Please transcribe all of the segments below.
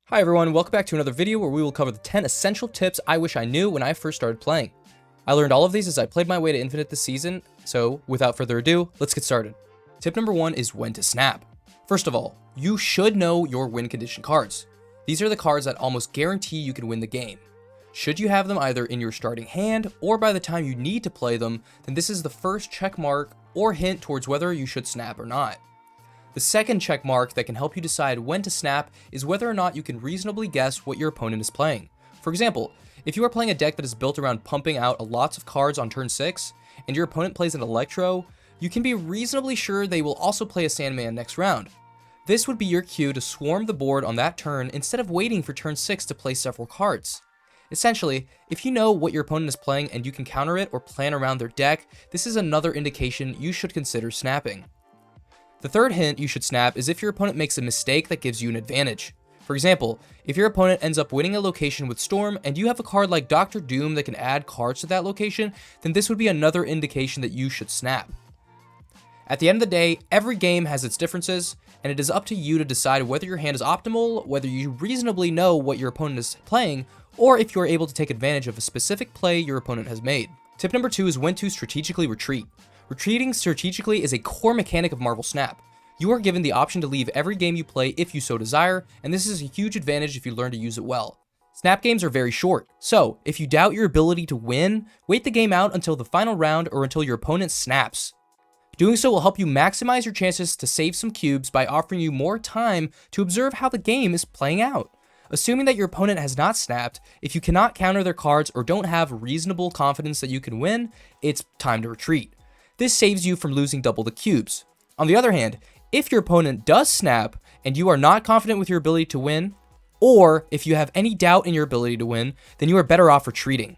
Hi everyone, welcome back to another video where we will cover the 10 essential tips I wish I knew when I first started playing. I learned all of these as I played my way to Infinite this season, so without further ado, let's get started. Tip number 1 is when to snap. First of all, you should know your win condition cards. These are the cards that almost guarantee you can win the game. Should you have them either in your starting hand or by the time you need to play them, then this is the first check mark or hint towards whether you should snap or not. The second check mark that can help you decide when to snap is whether or not you can reasonably guess what your opponent is playing. For example, if you are playing a deck that is built around pumping out lots of cards on turn 6, and your opponent plays an Electro, you can be reasonably sure they will also play a Sandman next round. This would be your cue to swarm the board on that turn instead of waiting for turn 6 to play several cards. Essentially, if you know what your opponent is playing and you can counter it or plan around their deck, this is another indication you should consider snapping. The third hint you should snap is if your opponent makes a mistake that gives you an advantage. For example, if your opponent ends up winning a location with Storm and you have a card like Dr. Doom that can add cards to that location, then this would be another indication that you should snap. At the end of the day, every game has its differences, and it is up to you to decide whether your hand is optimal, whether you reasonably know what your opponent is playing, or if you are able to take advantage of a specific play your opponent has made. Tip number 2 is when to strategically retreat. Retreating strategically is a core mechanic of Marvel Snap. You are given the option to leave every game you play if you so desire, and this is a huge advantage if you learn to use it well. Snap games are very short, so if you doubt your ability to win, wait the game out until the final round or until your opponent snaps. Doing so will help you maximize your chances to save some cubes by offering you more time to observe how the game is playing out. Assuming that your opponent has not snapped, if you cannot counter their cards or don't have reasonable confidence that you can win, it's time to retreat. This saves you from losing double the cubes. On the other hand, if your opponent does snap and you are not confident with your ability to win, or if you have any doubt in your ability to win, then you are better off retreating.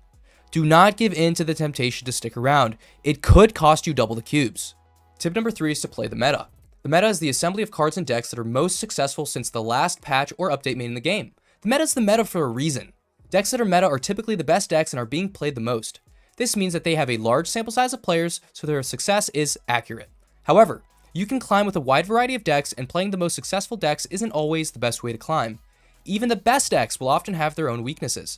Do not give in to the temptation to stick around. It could cost you double the cubes. Tip number 3 is to play the meta. The meta is the assembly of cards and decks that are most successful since the last patch or update made in the game. The meta is the meta for a reason. Decks that are meta are typically the best decks and are being played the most. This means that they have a large sample size of players, so their success is accurate. However, you can climb with a wide variety of decks, and playing the most successful decks isn't always the best way to climb. Even the best decks will often have their own weaknesses.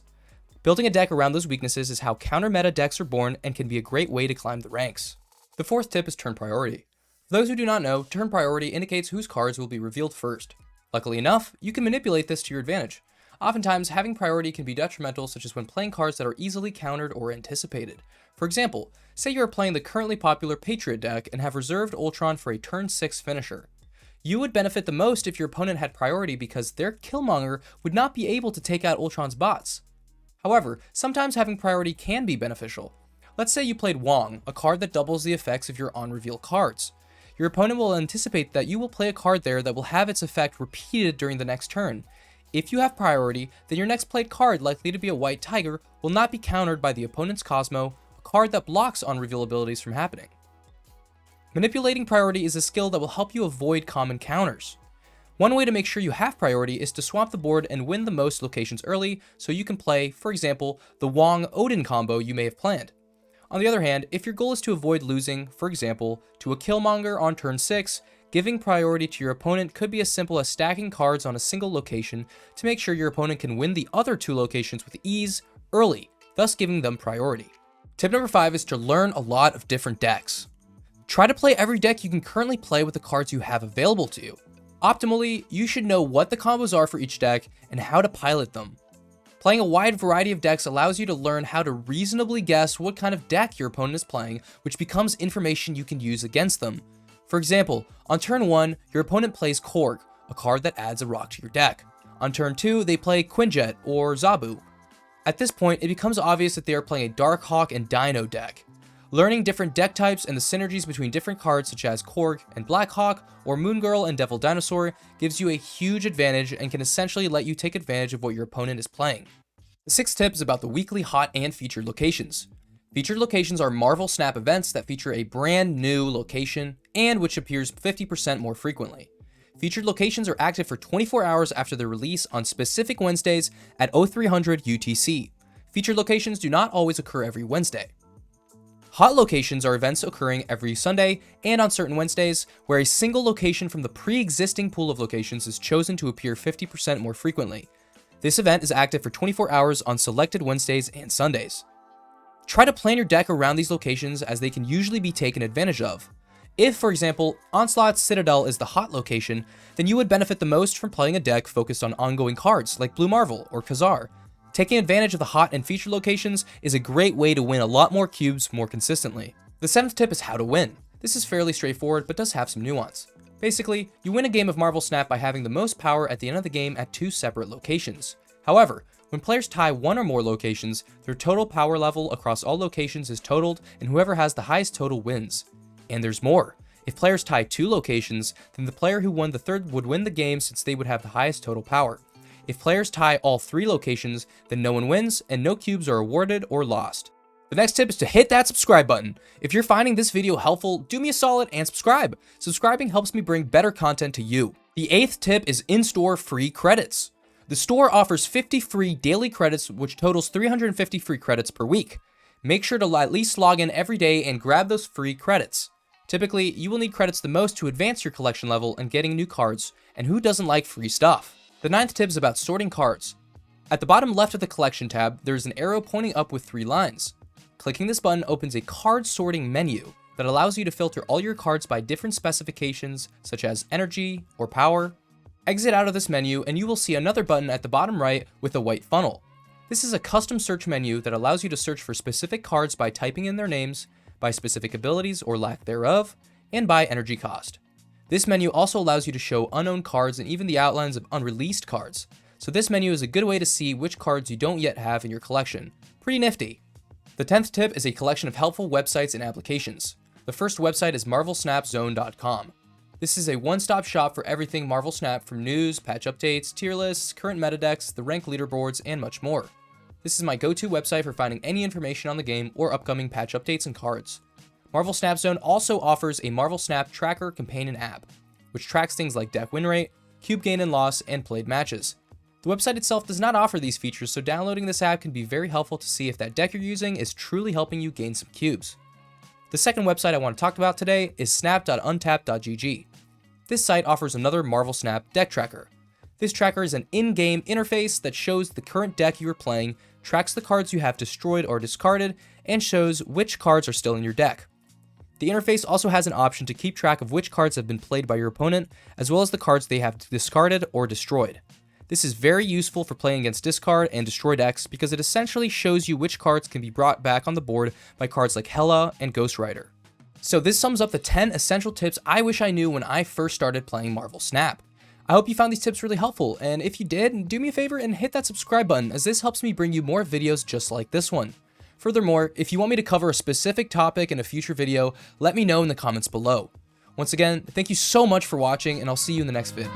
Building a deck around those weaknesses is how counter-meta decks are born and can be a great way to climb the ranks. The fourth tip is turn priority. For those who do not know, turn priority indicates whose cards will be revealed first. Luckily enough, you can manipulate this to your advantage. Oftentimes, having priority can be detrimental, such as when playing cards that are easily countered or anticipated. For example, say you are playing the currently popular Patriot deck and have reserved Ultron for a turn 6 finisher. You would benefit the most if your opponent had priority because their Killmonger would not be able to take out Ultron's bots. However, sometimes having priority can be beneficial. Let's say you played Wong, a card that doubles the effects of your on-reveal cards. Your opponent will anticipate that you will play a card there that will have its effect repeated during the next turn. If you have priority, then your next played card, likely to be a White Tiger, will not be countered by the opponent's Cosmo, a card that blocks on-reveal abilities from happening. Manipulating priority is a skill that will help you avoid common counters. One way to make sure you have priority is to swamp the board and win the most locations early, so you can play, for example, the Wong-Odin combo you may have planned. On the other hand, if your goal is to avoid losing, for example, to a Killmonger on turn 6, giving priority to your opponent could be as simple as stacking cards on a single location to make sure your opponent can win the other 2 locations with ease early, thus giving them priority. Tip number 5 is to learn a lot of different decks. Try to play every deck you can currently play with the cards you have available to you. Optimally, you should know what the combos are for each deck and how to pilot them. Playing a wide variety of decks allows you to learn how to reasonably guess what kind of deck your opponent is playing, which becomes information you can use against them. For example, on turn 1, your opponent plays Korg, a card that adds a rock to your deck. On turn 2, they play Quinjet or Zabu. At this point, it becomes obvious that they are playing a Darkhawk and Dino deck. Learning different deck types and the synergies between different cards such as Korg and Blackhawk or Moon Girl and Devil Dinosaur gives you a huge advantage and can essentially let you take advantage of what your opponent is playing. The 6th tip is about the weekly hot and featured locations. Featured locations are Marvel Snap events that feature a brand new location and which appears 50% more frequently. Featured locations are active for 24 hours after their release on specific Wednesdays at 0300 UTC. Featured locations do not always occur every Wednesday. Hot locations are events occurring every Sunday and on certain Wednesdays, where a single location from the pre-existing pool of locations is chosen to appear 50% more frequently. This event is active for 24 hours on selected Wednesdays and Sundays. Try to plan your deck around these locations as they can usually be taken advantage of. If, for example, Onslaught's Citadel is the hot location, then you would benefit the most from playing a deck focused on ongoing cards like Blue Marvel or Khazar. Taking advantage of the hot and featured locations is a great way to win a lot more cubes more consistently. The 7th tip is how to win. This is fairly straightforward but does have some nuance. Basically, you win a game of Marvel Snap by having the most power at the end of the game at 2 separate locations. However, when players tie 1 or more locations, their total power level across all locations is totaled, and whoever has the highest total wins. And there's more. If players tie 2 locations, then the player who won the third would win the game since they would have the highest total power. If players tie all 3 locations, then no one wins and no cubes are awarded or lost. The next tip is to hit that subscribe button. If you're finding this video helpful, do me a solid and subscribe. Subscribing helps me bring better content to you. The 8th tip is in-store free credits. The store offers 50 free daily credits, which totals 350 free credits per week. Make sure to at least log in every day and grab those free credits. Typically, you will need credits the most to advance your collection level and getting new cards, and who doesn't like free stuff? The 9th tip is about sorting cards. At the bottom left of the collection tab, there is an arrow pointing up with 3 lines. Clicking this button opens a card sorting menu that allows you to filter all your cards by different specifications, such as energy or power. Exit out of this menu and you will see another button at the bottom right with a white funnel. This is a custom search menu that allows you to search for specific cards by typing in their names, by specific abilities or lack thereof, and by energy cost. This menu also allows you to show unknown cards and even the outlines of unreleased cards. So this menu is a good way to see which cards you don't yet have in your collection. Pretty nifty. The 10th tip is a collection of helpful websites and applications. The first website is marvelsnapzone.com. This is a one-stop shop for everything Marvel Snap, from news, patch updates, tier lists, current meta decks, the rank leaderboards, and much more. This is my go-to website for finding any information on the game or upcoming patch updates and cards. Marvel Snap Zone also offers a Marvel Snap Tracker companion app, which tracks things like deck win rate, cube gain and loss, and played matches. The website itself does not offer these features, so downloading this app can be very helpful to see if that deck you're using is truly helping you gain some cubes. The second website I want to talk about today is snap.untapped.gg. This site offers another Marvel Snap deck tracker. This tracker is an in-game interface that shows the current deck you are playing, tracks the cards you have destroyed or discarded, and shows which cards are still in your deck. The interface also has an option to keep track of which cards have been played by your opponent, as well as the cards they have discarded or destroyed. This is very useful for playing against discard and destroy decks because it essentially shows you which cards can be brought back on the board by cards like Hela and Ghost Rider. So this sums up the 10 essential tips I wish I knew when I first started playing Marvel Snap. I hope you found these tips really helpful, and if you did, do me a favor and hit that subscribe button, as this helps me bring you more videos just like this one. Furthermore, if you want me to cover a specific topic in a future video, let me know in the comments below. Once again, thank you so much for watching, and I'll see you in the next vid.